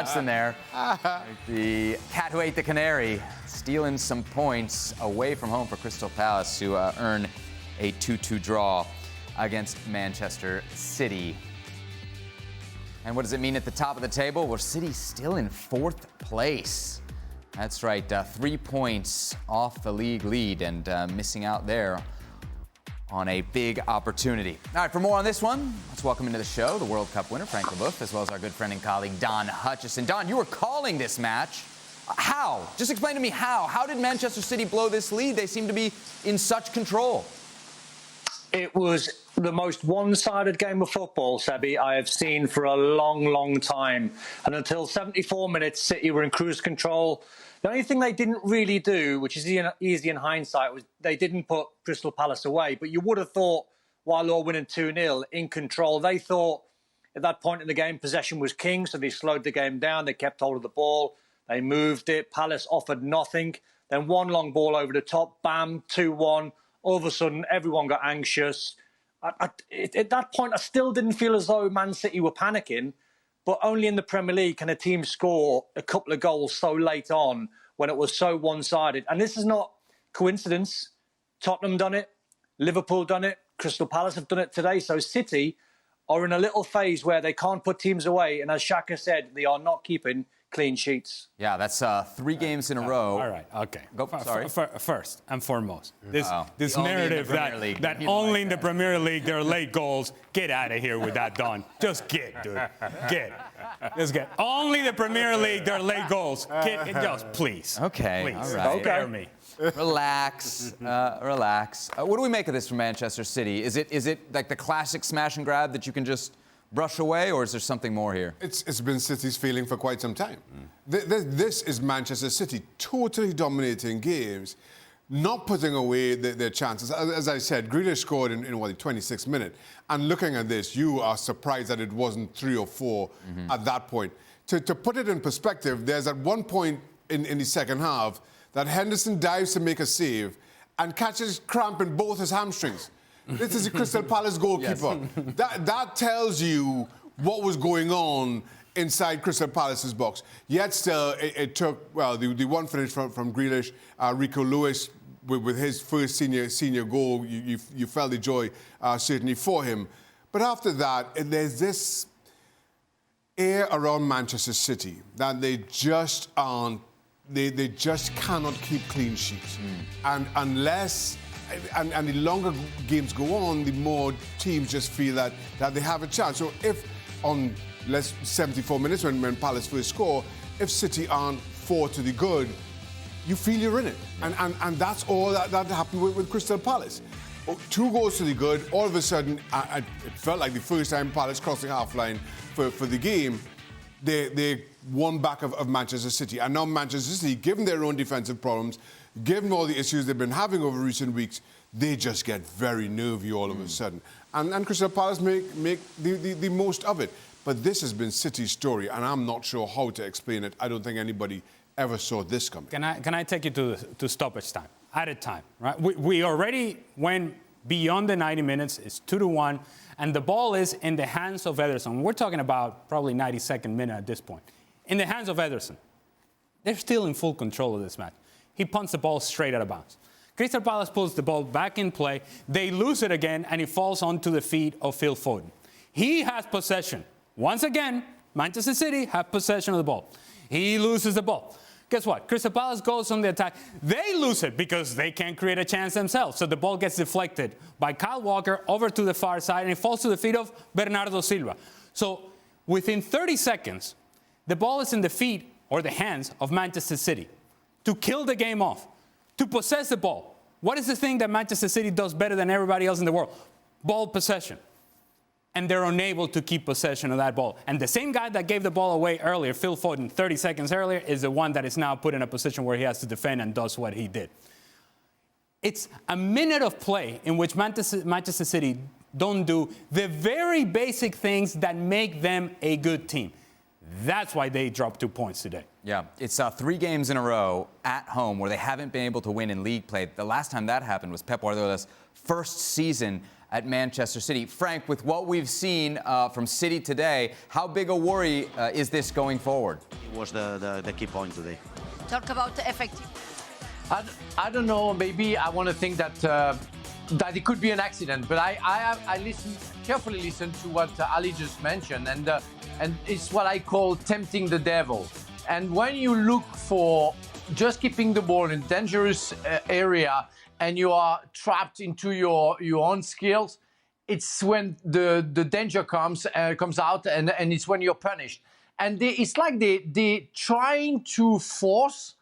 Hodgson there. The cat who ate the canary, stealing some points away from home for Crystal Palace, who earn a 2-2 draw against Manchester City. And what does it mean at the top of the table? Well, City's still in 4th place. That's right, 3 points off the league lead and missing out there on a big opportunity. All right, for more on this one, let's welcome into the show the World Cup winner, Frank Leboeuf, as well as our good friend and colleague, Don Hutchison. Don, you were calling this match. How? Just explain to me how. How did Manchester City blow this lead? They seem to be in such control. It was the most one-sided game of football, Sebi, I have seen for a long, long time. And until 74 minutes, City were in cruise control. The only thing they didn't really do, which is easy in hindsight, was they didn't put Crystal Palace away. But you would have thought, while they were winning 2-0, in control, they thought at that point in the game, possession was king, so they slowed the game down. They kept hold of the ball. They moved it. Palace offered nothing. Then one long ball over the top, bam, 2-1. All of a sudden, everyone got anxious. At that point, I still didn't feel as though Man City were panicking. But only in the Premier League can a team score a couple of goals so late on when it was so one-sided. And this is not coincidence. Tottenham done it. Liverpool done it. Crystal Palace have done it today. So City are in a little phase where they can't put teams away. And as Shaka said, they are not keeping clean sheets. Yeah, that's 3 games in a row. All right, okay. Go, sorry. First and foremost, this Only narrative that only in the Premier League there are late goals, get out of here with that, Don. Just get, dude. Get. Just get. Only the Premier League there are late goals. Just please. Okay, please. all right. Spare me. Relax, relax. What do we make of this from Manchester City? Is it like the classic smash and grab that you can just brush away, or is there something more here? It's been City's feeling for quite some time. This is Manchester City totally dominating games, not putting away their chances. As I said, Grealish scored in the 26th minute. And looking at this, you are surprised that it wasn't 3 or 4 at that point. To put it in perspective, there's at one point in the second half that Henderson dives to make a save and catches cramp in both his hamstrings. This is the Crystal Palace goalkeeper. Yes. That tells you what was going on inside Crystal Palace's box. Yet still, it took, well, the one finish from Grealish, Rico Lewis, with his first senior goal, you felt the joy certainly for him. But after that, there's this air around Manchester City that they just aren't, they just cannot keep clean sheets. And unless... And the longer games go on, the more teams just feel that they have a chance. So if on 74 minutes when Palace first score, if City aren't 4 to the good, you feel you're in it. And that's all that happened with Crystal Palace. 2 goals to the good, all of a sudden, it felt like the first time Palace crossed the half-line for the game, they won back of Manchester City. And now Manchester City, given their own defensive problems, given all the issues they've been having over recent weeks, they just get very nervy all of a sudden. And Crystal Palace make the most of it. But this has been City's story, and I'm not sure how to explain it. I don't think anybody ever saw this coming. Can I take you to stoppage time? Added time, right? We already went beyond the 90 minutes. It's 2-1, and the ball is in the hands of Ederson. We're talking about probably 92nd minute at this point. In the hands of Ederson. They're still in full control of this match. He punts the ball straight out of bounds. Crystal Palace pulls the ball back in play. They lose it again, and it falls onto the feet of Phil Foden. He has possession. Once again, Manchester City have possession of the ball. He loses the ball. Guess what? Crystal Palace goes on the attack. They lose it because they can't create a chance themselves. So the ball gets deflected by Kyle Walker over to the far side, and it falls to the feet of Bernardo Silva. So within 30 seconds, the ball is in the feet or the hands of Manchester City to kill the game off, to possess the ball. What is the thing that Manchester City does better than everybody else in the world? Ball possession. And they're unable to keep possession of that ball. And the same guy that gave the ball away earlier, Phil Foden, 30 seconds earlier, is the one that is now put in a position where he has to defend and does what he did. It's a minute of play in which Manchester City don't do the very basic things that make them a good team. That's why they dropped 2 points today. Yeah, it's 3 games in a row at home where they haven't been able to win in league play. The last time that happened was Pep Guardiola's first season at Manchester City. Frank, with what we've seen from City today, how big a worry is this going forward? It was the key point today. Talk about effective. I don't know. Maybe I want to think that that it could be an accident, but I carefully listened to what Ali just mentioned, and it's what I call tempting the devil. And when you look for just keeping the ball in a dangerous area and you are trapped into your own skills, it's when the danger comes out, and it's when you're punished. And it's like they trying to force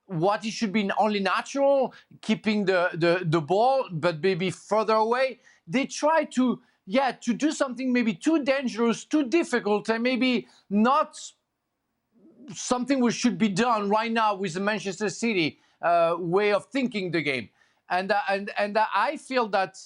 what it should be only natural, keeping the ball, but maybe further away. They try to do something maybe too dangerous, too difficult, and maybe not something which should be done right now with the Manchester City way of thinking the game. And I feel that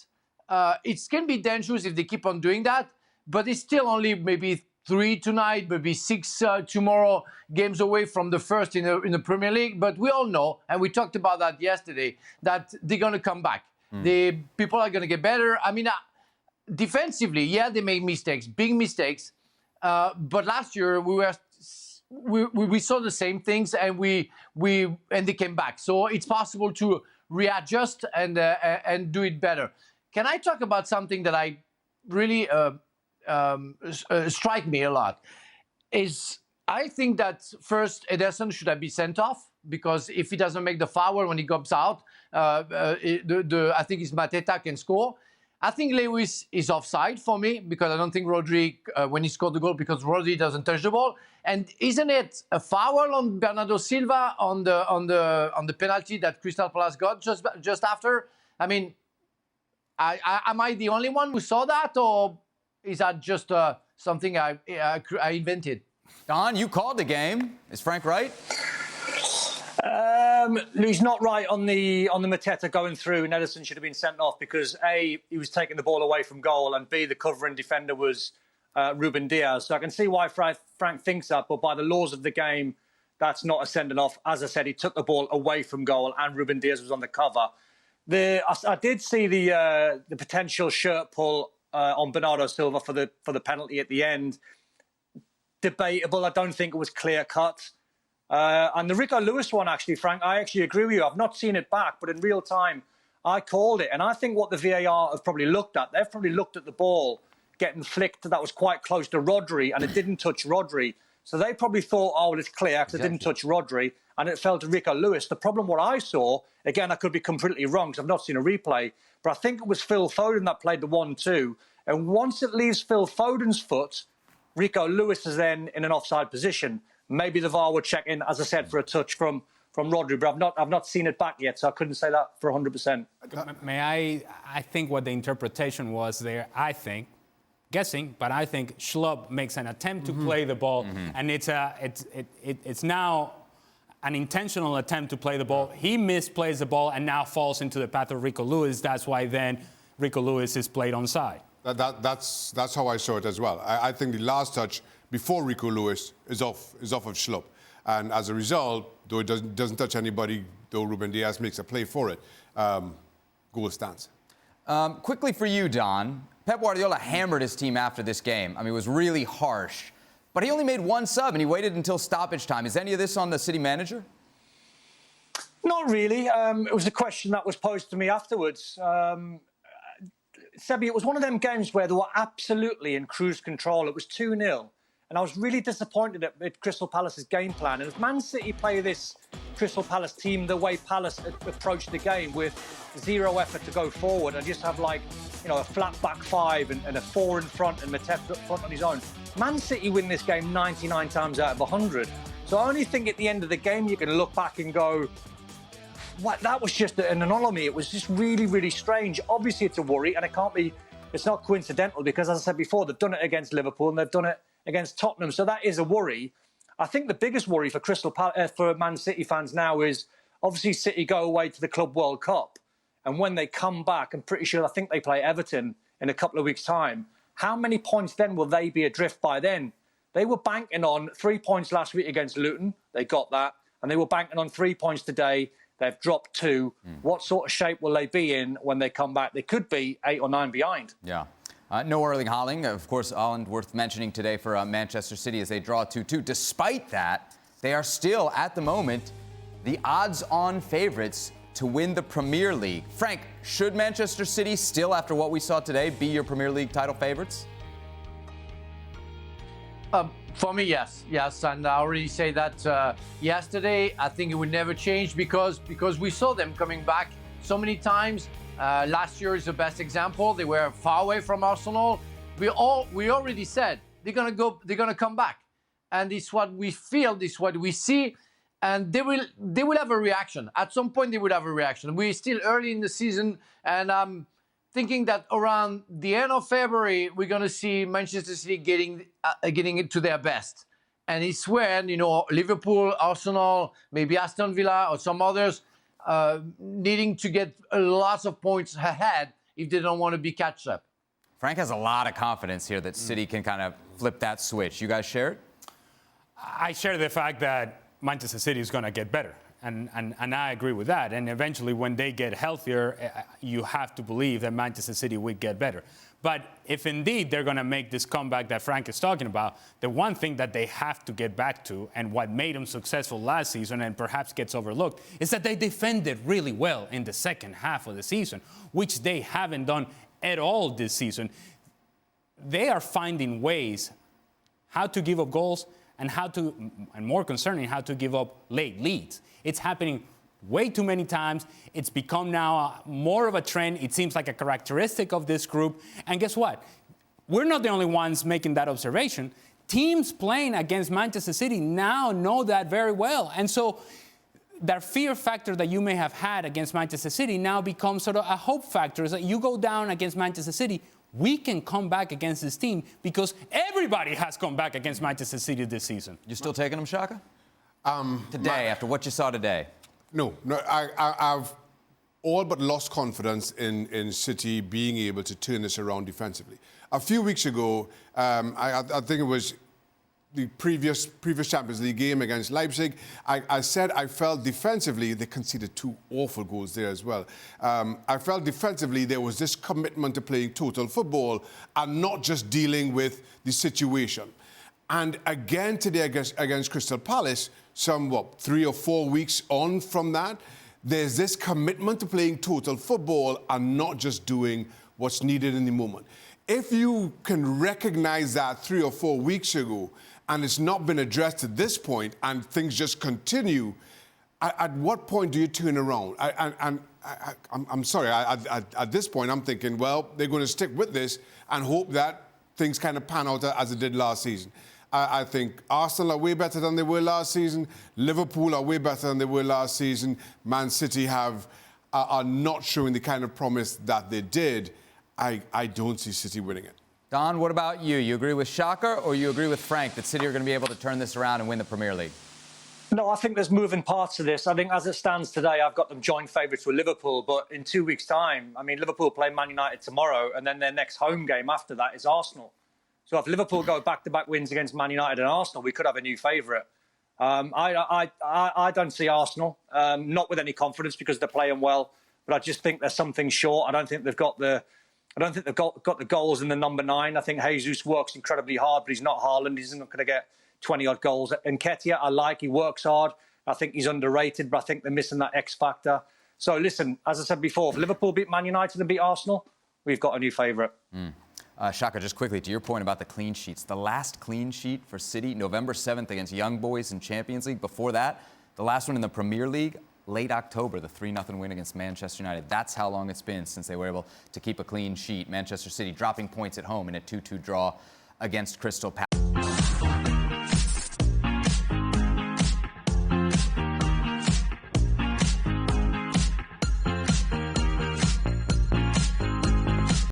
it can be dangerous if they keep on doing that, but it's still only maybe 3 tonight, maybe 6 tomorrow, games away from the first in the Premier League. But we all know, and we talked about that yesterday, that they're going to come back. The people are going to get better. I mean, defensively, yeah, they made mistakes, big mistakes. But last year we saw the same things, and they came back. So it's possible to readjust and do it better. Can I talk about something that I really strike me a lot? Is I think that first Ederson should have been sent off, because if he doesn't make the foul when he comes out, I think it's Mateta can score. I think Lewis is offside for me, because I don't think Rodri, when he scored the goal, because Rodri doesn't touch the ball. And isn't it a foul on Bernardo Silva on the penalty that Crystal Palace got just after? I mean, am I the only one who saw that, or is that just something I invented? Don, you called the game. Is Frank right? He's not right on the Mateta going through, and Ederson should have been sent off because A, he was taking the ball away from goal, and B, the covering defender was Ruben Diaz. So I can see why Frank thinks that, but by the laws of the game, that's not a sending off. As I said, he took the ball away from goal, and Ruben Diaz was on the cover. I did see the potential shirt pull on Bernardo Silva for the penalty at the end. Debatable. I don't think it was clear cut. And the Rico Lewis one, actually, Frank, I actually agree with you. I've not seen it back, but in real time, I called it. And I think what the VAR have probably looked at, they've probably looked at the ball getting flicked that was quite close to Rodri, and it didn't touch Rodri. So they probably thought, oh, well, it's clear because it didn't touch Rodri, and it fell to Rico Lewis. The problem, what I saw, again, I could be completely wrong because I've not seen a replay, but I think it was Phil Foden that played the 1-2. And once it leaves Phil Foden's foot, Rico Lewis is then in an offside position. Maybe the VAR would check in, as I said, for a touch from Rodri, but I've not seen it back yet, so I couldn't say that for 100%. I think what the interpretation was there, guessing, but I think Schlupp makes an attempt to play the ball, and it's now an intentional attempt to play the ball. He misplays the ball and now falls into the path of Rico Lewis. That's why then Rico Lewis is played onside. That's how I saw it as well. I think the last touch before Rico Lewis is off of Schlupp. And as a result, though it doesn't touch anybody, though Ruben Diaz makes a play for it, goal stands. Quickly for you, Don. Pep Guardiola hammered his team after this game. I mean, it was really harsh. But he only made one sub, and he waited until stoppage time. Is any of this on the City manager? Not really. It was a question that was posed to me afterwards. Sebi, it was one of them games where they were absolutely in cruise control. It was 2-0. And I was really disappointed at Crystal Palace's game plan. And if Man City play this Crystal Palace team the way Palace approached the game, with zero effort to go forward and just have a flat back five and a 4 in front and Mateta up front on his own, Man City win this game 99 times out of 100. So I only think at the end of the game you can look back and go, what, that was just an anomaly. It was just really, really strange. Obviously it's a worry, and it's not coincidental, because as I said before, they've done it against Liverpool and they've done it against Tottenham. So that is a worry. I think the biggest worry for Man City fans now is, obviously City go away to the Club World Cup. And when they come back, I'm pretty sure, I think they play Everton in a couple of weeks' time. How many points then will they be adrift by then? They were banking on 3 points last week against Luton. They got that. And they were banking on 3 points today. They've dropped 2. What sort of shape will they be in when they come back? They could be 8 or 9 behind. Yeah. No Erling Haaland, of course, Haaland worth mentioning today for Manchester City as they draw 2-2. Despite that, they are still, at the moment, the odds-on favorites to win the Premier League. Frank, should Manchester City still, after what we saw today, be your Premier League title favorites? For me, yes, and I already say that yesterday. I think it would never change because we saw them coming back so many times. Last year is the best example. They were far away from Arsenal. We already said they're gonna come back, and it's what we feel, this is what we see, and they will have a reaction at some point. They will have a reaction. We're still early in the season, and I'm thinking that around the end of February, we're going to see Manchester City getting it to their best. And it's when, Liverpool, Arsenal, maybe Aston Villa or some others needing to get lots of points ahead if they don't want to be catch up. Frank has a lot of confidence here that City can kind of flip that switch. You guys share it? I share the fact that Manchester City is going to get better. And I agree with that. And eventually, when they get healthier, you have to believe that Manchester City will get better. But if indeed they're going to make this comeback that Frank is talking about, the one thing that they have to get back to, and what made them successful last season and perhaps gets overlooked, is that they defended really well in the second half of the season, which they haven't done at all this season. They are finding ways how to give up goals and more concerning, how to give up late leads. It's happening way too many times. It's become now more of a trend. It seems like a characteristic of this group. And guess what? We're not the only ones making that observation. Teams playing against Manchester City now know that very well. And so that fear factor that you may have had against Manchester City now becomes sort of a hope factor. Is that you go down against Manchester City, we can come back against this team because everybody has come back against Manchester City this season. You still taking them, Shaka? Today, after what you saw today? No, I've all but lost confidence in City being able to turn this around defensively. A few weeks ago, I think it was the previous Champions League game against Leipzig, I said I felt defensively they conceded 2 awful goals there as well. I felt defensively there was this commitment to playing total football and not just dealing with the situation. And again today against Crystal Palace, 3 or 4 weeks on from that, there's this commitment to playing total football and not just doing what's needed in the moment. If you can recognize that 3 or 4 weeks ago and it's not been addressed at this point and things just continue, at what point do you turn around? I'm sorry, at this point I'm thinking, well, they're going to stick with this and hope that things kind of pan out as it did last season. I think Arsenal are way better than they were last season. Liverpool are way better than they were last season. Man City are not showing the kind of promise that they did. I don't see City winning it. Don, what about you? You agree with Shaka or you agree with Frank that City are going to be able to turn this around and win the Premier League? No, I think there's moving parts to this. I think as it stands today, I've got them joint favourites with Liverpool. But in 2 weeks' time, Liverpool play Man United tomorrow, and then their next home game after that is Arsenal. So if Liverpool go back-to-back wins against Man United and Arsenal, we could have a new favourite. I don't see Arsenal, not with any confidence because they're playing well, but I just think there's something short. I don't think they've got the goals in the number 9. I think Jesus works incredibly hard, but he's not Haaland. He's not going to get 20-odd goals. And Nketiah, he works hard. I think he's underrated, but I think they're missing that X factor. So listen, as I said before, if Liverpool beat Man United and beat Arsenal, we've got a new favourite. Shaka, just quickly, to your point about the clean sheets. The last clean sheet for City, November 7th against Young Boys in Champions League. Before that, the last one in the Premier League, late October, the 3-0 win against Manchester United. That's how long it's been since they were able to keep a clean sheet. Manchester City dropping points at home in a 2-2 draw against Crystal Palace.